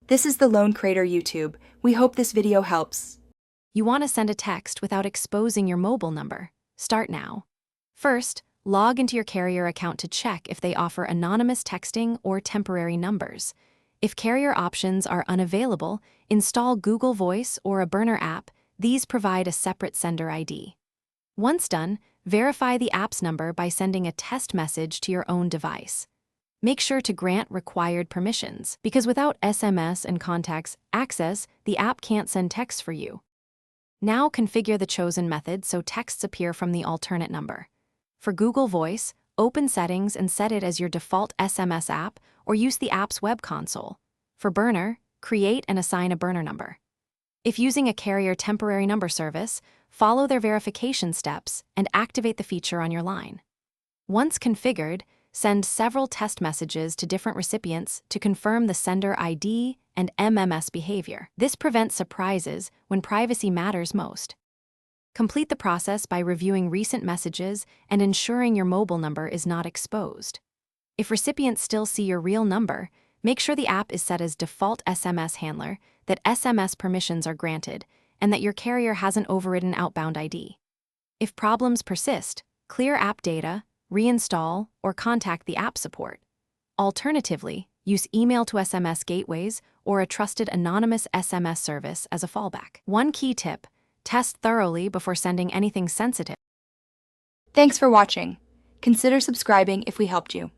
This is the Lone Creator YouTube. We hope this video helps. You want to send a text without exposing your mobile number. Start now. First, log into your carrier account to check if they offer anonymous texting or temporary numbers. If carrier options are unavailable, install Google Voice or a burner app. These provide a separate sender ID. Once done, verify the app's number by sending a test message to your own device. Make sure to grant required permissions, because without SMS and contacts access, the app can't send texts for you. Now configure the chosen method so texts appear from the alternate number. For Google Voice, open Settings and set it as your default SMS app or use the app's web console. For Burner, create and assign a burner number. If using a carrier temporary number service, follow their verification steps and activate the feature on your line. Once configured, send several test messages to different recipients to confirm the sender ID and MMS behavior. This prevents surprises when privacy matters most. Complete the process by reviewing recent messages and ensuring your mobile number is not exposed. If recipients still see your real number, make sure the app is set as default SMS handler, that SMS permissions are granted, and that your carrier hasn't overridden outbound ID. If problems persist, clear app data, reinstall, or contact the app support. Alternatively, use email to SMS gateways or a trusted anonymous SMS service as a fallback. One key tip: test thoroughly before sending anything sensitive. Thanks for watching. Consider subscribing if we helped you.